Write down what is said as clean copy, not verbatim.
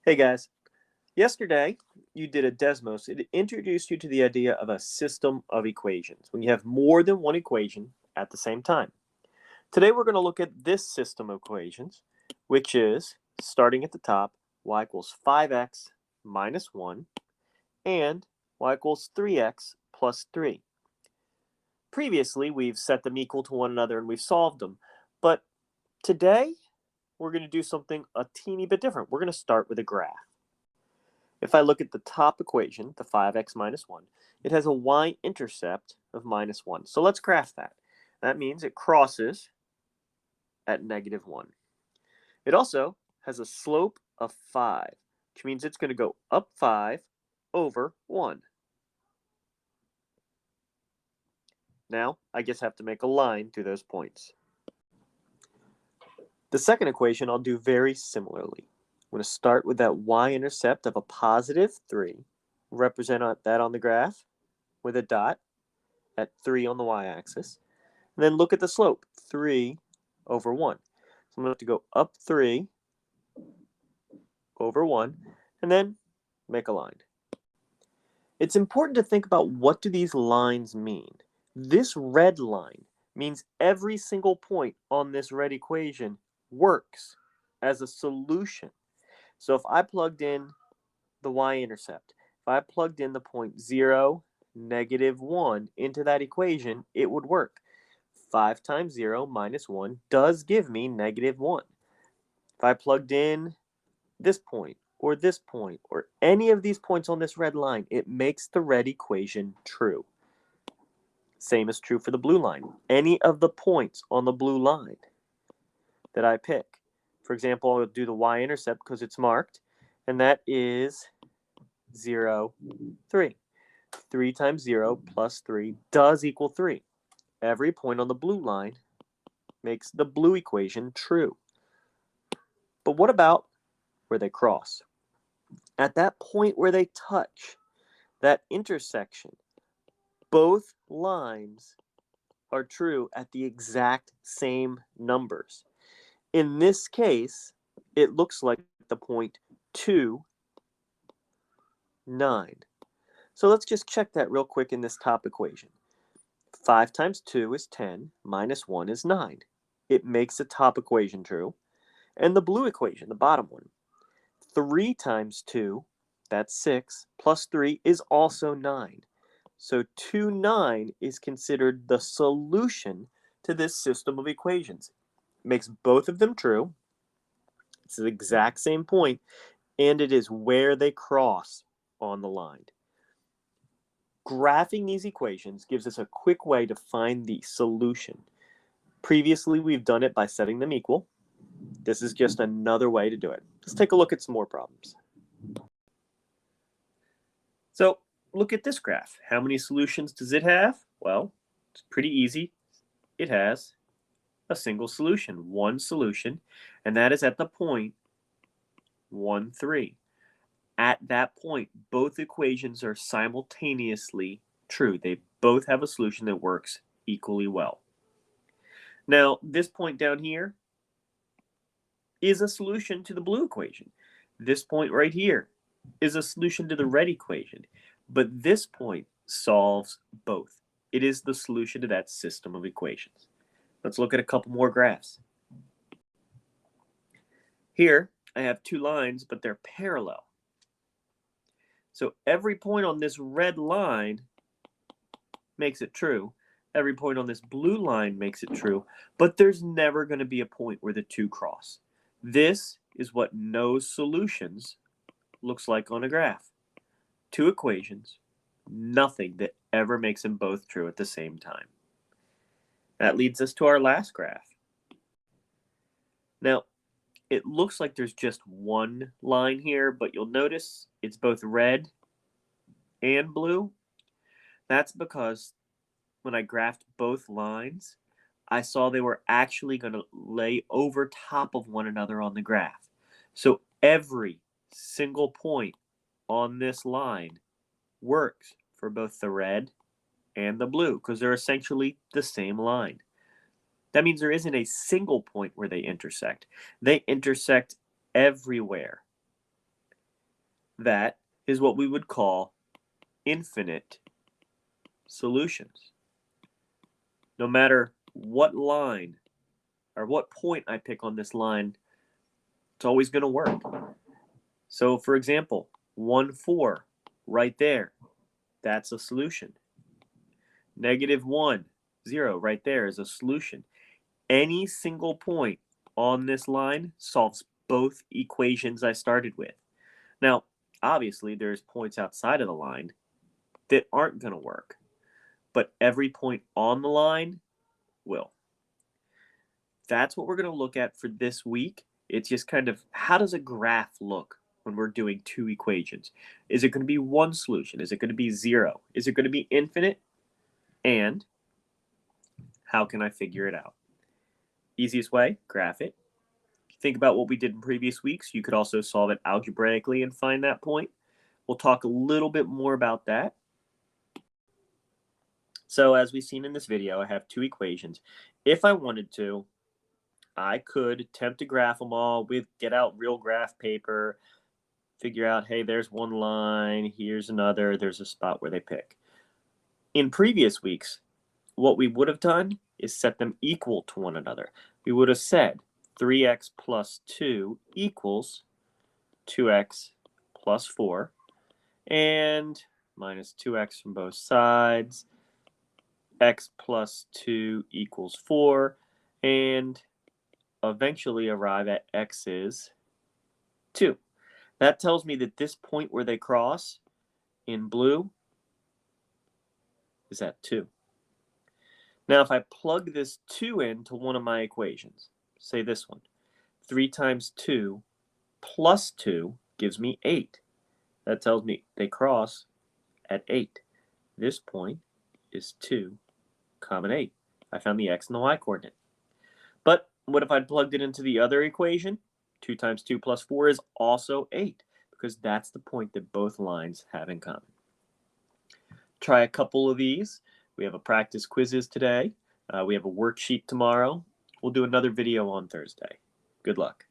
Hey guys, yesterday you did a Desmos. It introduced you to the idea of a system of equations when you have more than one equation at the same time. Today we're going to look at this system of equations, which is starting at the top, y equals 5x minus 1 and y equals 3x plus 3. Previously, we've set them equal to one another and we've solved them, but today we're going to do something a teeny bit different. We're going to start with a graph. If I look at the top equation, the 5x minus 1, it has a y-intercept of minus 1. So let's graph that. That means it crosses at negative 1. It also has a slope of 5, which means it's going to go up 5 over 1. Now, I just have to make a line through those points. The second equation I'll do very similarly. I'm going to start with that y-intercept of a positive 3, represent that on the graph with a dot at 3 on the y-axis. And then look at the slope, 3 over 1. So I'm going to have to go up 3 over 1 and then make a line. It's important to think about what do these lines mean. This red line means every single point on this red equation works as a solution. So if I plugged in the y-intercept, if I plugged in the point 0, negative 1 into that equation, it would work. 5 times 0 minus 1 does give me negative 1. If I plugged in this point or any of these points on this red line, it makes the red equation true. Same is true for the blue line. Any of the points on the blue line that I pick. For example, I'll do the y-intercept because it's marked, and that is 0, 3. 3 times 0 plus 3 does equal 3. Every point on the blue line makes the blue equation true. But what about where they cross? At that point where they touch, that intersection, both lines are true at the exact same numbers. In this case, it looks like the point 2, 9. So let's just check that real quick in this top equation. 5 times 2 is 10, minus 1 is 9. It makes the top equation true. And the blue equation, the bottom one, 3 times 2, that's 6, plus 3 is also 9. So 2, 9 is considered the solution to this system of equations. It makes both of them true. It's the exact same point, and it is where they cross on the line. Graphing these equations gives us a quick way to find the solution. Previously, we've done it by setting them equal. This is just another way to do it. Let's take a look at some more problems. So look at this graph. How many solutions does it have? Well, it's pretty easy. It has a single solution, one solution, and that is at the point 1, 3. At that point, both equations are simultaneously true. They both have a solution that works equally well. Now, this point down here is a solution to the blue equation. This point right here is a solution to the red equation. But this point solves both. It is the solution to that system of equations. Let's look at a couple more graphs. Here, I have two lines, but they're parallel. So every point on this red line makes it true. Every point on this blue line makes it true, but there's never going to be a point where the two cross. This is what no solutions looks like on a graph. Two equations, nothing that ever makes them both true at the same time. That leads us to our last graph. Now, it looks like there's just one line here, but you'll notice it's both red and blue. That's because when I graphed both lines, I saw they were actually going to lay over top of one another on the graph. So every single point on this line works for both the red and the blue because they're essentially the same line. That means there isn't a single point where they intersect. They intersect everywhere. That is what we would call infinite solutions. No matter what line or what point I pick on this line, it's always going to work. So for example, 1, 4, right there, that's a solution. -1, 0, right there is a solution. Any single point on this line solves both equations I started with. Now, obviously, there's points outside of the line that aren't going to work, but every point on the line will. That's what we're going to look at for this week. It's just kind of how does a graph look when we're doing two equations? Is it going to be one solution? Is it going to be 0? Is it going to be infinite? And how can I figure it out? Easiest way, graph it. Think about what we did in previous weeks. You could also solve it algebraically and find that point. We'll talk a little bit more about that. So as we've seen in this video, I have two equations. If I wanted to, I could attempt to graph them all get out real graph paper, figure out, hey, there's one line, here's another, there's a spot where they pick. In previous weeks, what we would have done is set them equal to one another. We would have said 3x plus 2 equals 2x plus 4, and minus 2x from both sides, x plus 2 equals 4, and eventually arrive at x is 2. That tells me that this point where they cross in blue is at 2. Now, if I plug this 2 into one of my equations, say this one, 3 times 2 plus 2 gives me 8. That tells me they cross at 8. This point is 2, 8. I found the x and the y coordinate. But what if I plugged it into the other equation? 2 times 2 plus 4 is also 8, because that's the point that both lines have in common. Try a couple of these. We have a practice quizzes today. We have a worksheet tomorrow. We'll do another video on Thursday. Good luck.